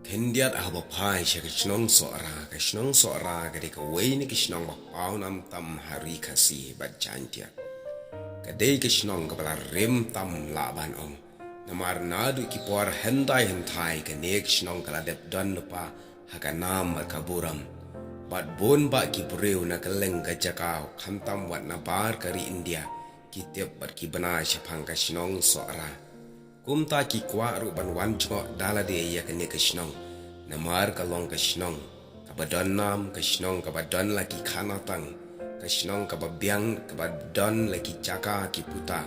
Kendiat haba pai sya kishnong soara gade ka wei ni kishnong ba pau nam tam hari kasih bat jantia. Kadai kishnong ka bala rem tam laban ong. Namar nadu ki por hendai hentai ka ne kishnong kala dep don lupa haka nam bat kaburam. Bat bon ba ki breu na kaleng ka jakau kantam wat na bar kari India. Ki tep bat ki bana syapang kishnong soara. Kumta ki kwa ru ban wan chok dala de ya kene kishnong namar kalong kishnong kabadon nam kishnong kabadon laki khana tang kishnong kababyang kabadon laki jaka ki puta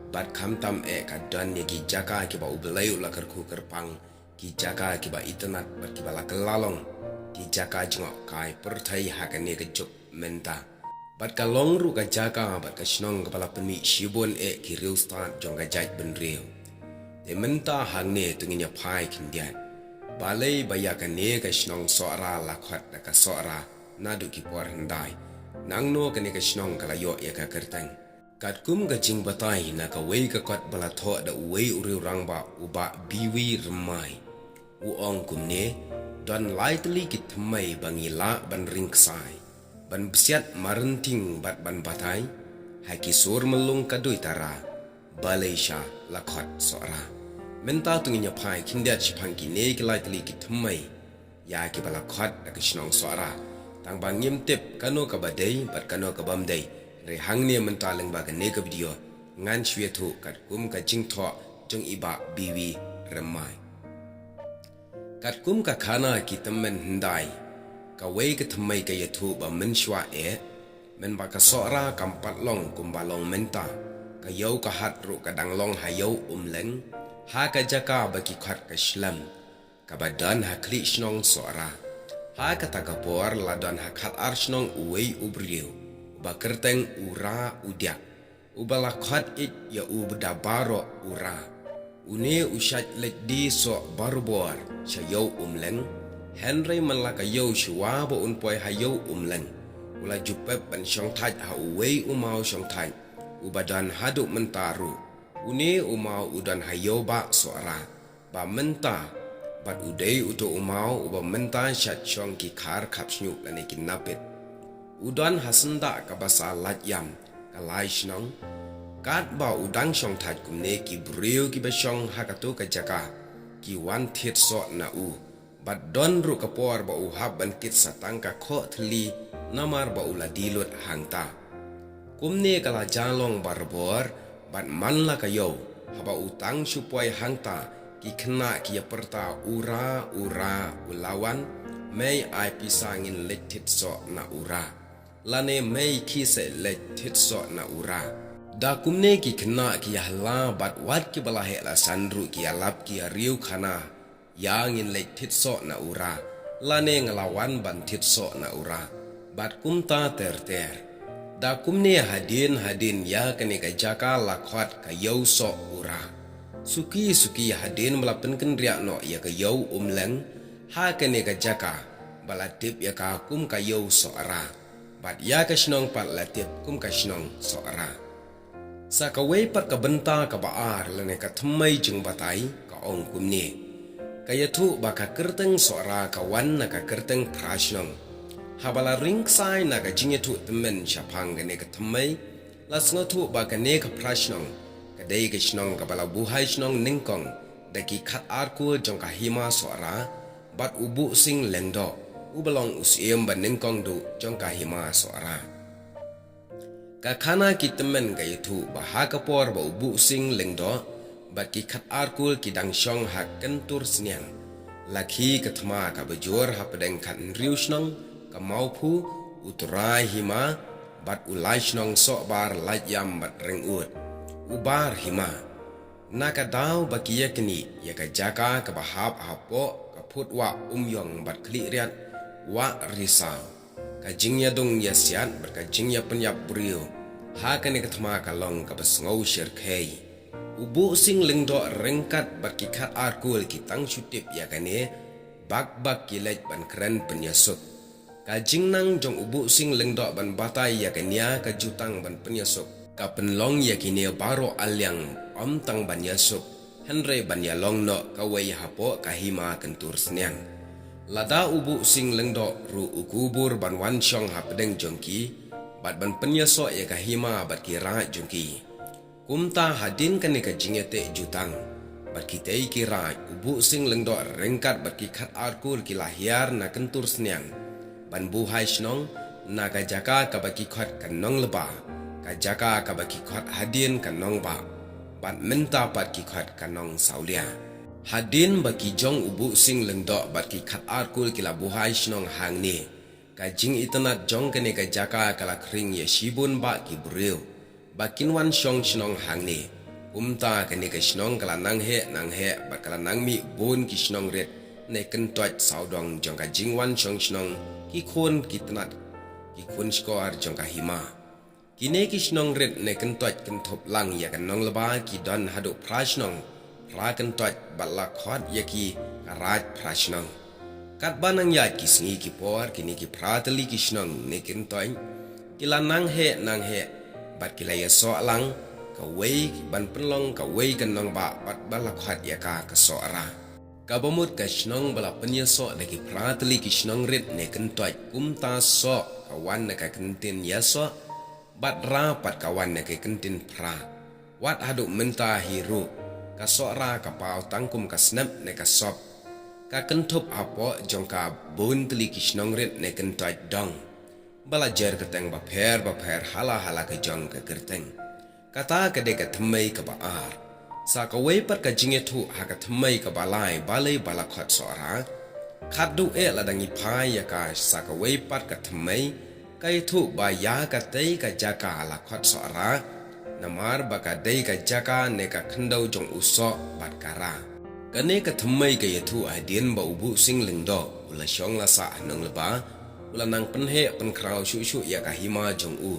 bat khamtam kadon ye ki jaka ki ba ublayu la karku kerpang ki jaka ki ba itnat bat ki bala kelalong ki jaka jngok kai perthai hakane kejuk menta bat kalong ru ka jaka bat kishnong kabala peni shibon ki riu start jong ka jaj ben riu de menta hangne tunginya pai kindian balai bayakan ne ka shnong soara la khat da ka soara nadu ki por handai nangno ka ne ka shnong kala yo ya ka kertang kat kum ka jing batai na ka wei ka kot bala tho da wei uri rang ba uba biwi remai u ong kum ne don lightly ki thmai bangi la ban ring sai ban bsiat marenting bat ban batai haki sur melung ka dui tara Malaysia lakot soara menta tunginya pai kindia chipang ki ne ki lightly ki thmai ya ki bala khot da kishnong soara tang bangim tip kano ka badai bat kano ka bamdai re hangne menta leng ba ka ne ka video ngan shwe thu kat kum ka jing tho jong iba biwi remai kat kum ka khana ki tammen hendai ka wei ka thmai ka yathu ba men shwa men ba ka soara kam pat long kum ba long menta kayau ka hat ru kadang long hayau leng ha ka jaka baki khat ka shlam ka badan ha kli shnong soara ha ka ta ka por la dan ha khat ar shnong uwei ubriu ba kerteng ura udyak ubala khat it ya ubda baro ura une ushat lek di so barbor chayau leng henry man la ka yau shwa bo un poi hayau leng ula jupep ban shong thaj ha uwei umau shong thaj ubadan haduk mentaru une umau udan hayo ba soara ba menta bat udai uto umau uba menta shat chong ki khar khap shnuk lane ki napit udan hasenda ka basa latyam kalai shnong kat ba udang shong that kumne ki breu ki besong hakatu ka jaka ki wan thit so na u bat don ru ka por ba u hab ban kit satang ka kho thli namar ba ula dilut hangta kumne kala jalong barbor bat man la kayo haba utang supaya hangta ki kena ki perta ura ulawan may ai pisangin letit so na ura lane may ki se letit so na ura da kumne ki kena ki hala bat wat ki bala he la sandru ki alap ki riu khana yangin letit so na ura lane ngelawan ban tit so na ura bat kumta ter da kumne hadin ya kene ka jaka lakhwat ka yau so ura suki hadin melapen kendriak no ya ka yau leng ha kene ka jaka balatip ya ka kum ka yau so ara bat ya ka shnong pat latip kum ka shnong so ara sa ka wei pat ka benta ka baar lene ka thmai jing batai ka ong kumne ka yathu ba ka kerteng so ara ka wan na ka kerteng prashnong habala ring sai na ka jinge tu temen syapang gane ka thmai las ngotu ba ka ne ka prashnong ka dei ka shnong ka bala buhai shnong ningkong daki khat arku jong ka hima soara bat ubu sing lendo ubalong usiem ban ningkong du jong ka hima soara ka khana ki temen ka yitu ba ha ka por ba ubu sing lendo bat ki khat arku ki dang shong ha kentur sniang lakhi ka thma ka bajor ha pedeng khat riu shnong kamau pu uturai hima bat ulai shnong sok bar latyam bat reng ut ubar hima naka dau bakia kini ya ka jaka ka bahap hapo ka put wa yong bat kli riat wa risau ka jingya dong ya siat bat ka jingya penyap brio ha ka ne ka thma ka long ka basngau shir khei ubu sing lingdo rengkat bat ki khat arkul ki tang shutip ya ka ne bak ki lej ban kren penyasut ka jingnang jong ubu sing lengdo ban batai ya kenya ka jutang ban penyasuk ka penlong ya kini baro alyang om tang ban yasuk Henry banyalong no kawai hapo kahima kentur seniang. Lada ubu sing lengdo ru ukubur ban wan syong hapedeng jongki, bat ban penyaso ya kahima bat kira jongki. Kumta hadin kani ka jingete jutang, bat kitei kira ubu sing lengdo rengkat bat kikat arkur kilahiar na kentur seniang. Ban buhai snong na kajaka kabaki khat kanong leba, kajaka kabaki khat hadin kanong ba. Bat minta bat ki khat kanong saulia. Hadin baki jong ubu sing lengdok bat ki khat arkul kila buhai snong hang ni. Kajing itanat jong kene kajaka kala kring ye shibun ba ki bril. Bakin wan syong snong hang ni. Umta kene ka snong kala nang he bat kala nang mi bun ki snong ret ne kentot saudong jong kajing wan syong snong ki khon ki tanat ki khon skor jong ka hima. Kini kisnong red ne kentot kentop lang ya kanong leba ki don haduk prasnong pra kentot balak hot ya ki karat prasnong kat banang ya ki singi ki por kini ki prateli kisnong ne kentoy kila nang he bat kila ya so lang ka wei ban penlong ka wei kanong ba bat balak hot ya ka so ara ka bomut kisnong bala penya so ne ki prateli kisnong red ne kentot kumta so kawan ne ka kentin ya so bat rapat kawan na kay kentin pra. Wat haduk menta hiru. Kasora kapau tangkum kasnap na kasop. Kakentop apo jong ka bun teli kisnong rit na kentoit dong. Balajar keteng bapher hala ke jong ke kerteng. Kata kade ka thamay ka baar. Sa kaway pat ka jingetu ha ka thamay ka balay balakot sora. Kadu ladang ipay ya ka sa kaway pat ka thamay kay tu baya ka tei ka jaka la khot sora namar baka dei ka jaka ne ka khandau jong uso bat kara kane ka thammai ka yathu adien ba ubu sing lengdo ula syong la sa nang leba ula nang penhe penkrau shu ya ka hima jong u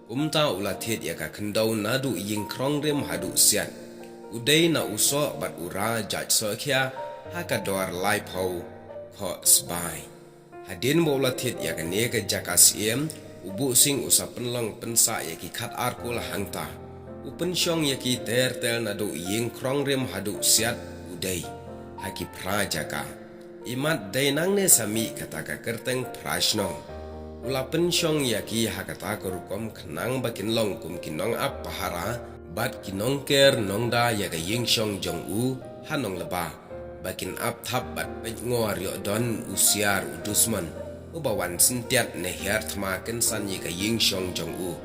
umta ula thet ya ka khandau nadu ying krong rem hadu sian udai na uso bat ura jaj so khia ha ka dor lai phau kho sbai hadin bola thet ya ka ne ka jaka siem ubu sing usa penlong pensa ya ki khat arkul hangta upen syong ya ki tel na do ying krong rem hadu siat udai haki pra jaka imat dai nang ne sami kata ka kerteng prasno ula pen syong ya ki hakata korukom khnang bakin long kum kinong ap pahara bat kinong ker nongda ya ka ying syong jong u hanong leba bakin ap thap bat pej ngor yo don usiar udusman ubawan sintiat ne hiar thmaken san yi ka ying syong jong u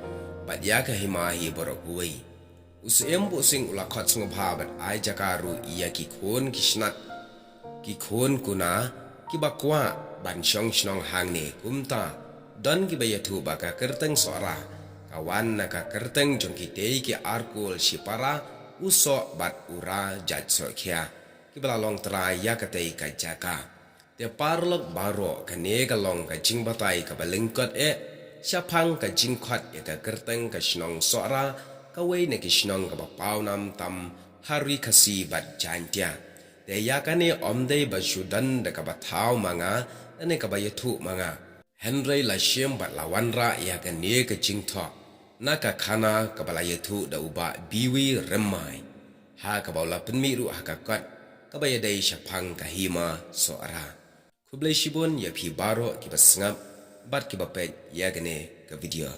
bat ya ka hima hi borok uwei usem bu sing ula khot sng bha bat ai jakaru iya ki khon kisnat ki khon kuna ki bakwa ban syong snong hang ne kumta don ki bayatu baka kerteng sora kawan na ka kerteng jong ki tei ki arkul sipara uso bat ura jaj so khia kibala long trai ya katei ka jaka te parlok baro kane ka long ka jing batai ka balingkot syapang ka jing khat ya ka kerteng ka snong sora ka wei ne ki snong ka bapau nam tam hari khasi bat jantia te ya kane omdei ba sudan da ka bathau manga ane ka bayathu manga henry la shem bat lawan ra ya ka ne ka jing tho na ka khana ka balayathu da uba biwi remai ha ka baula penmiru ha ka kat kabaya dai syapang kahima soara kublai shibun ya pi baro ki basngap bat ki bapet ya gane ka video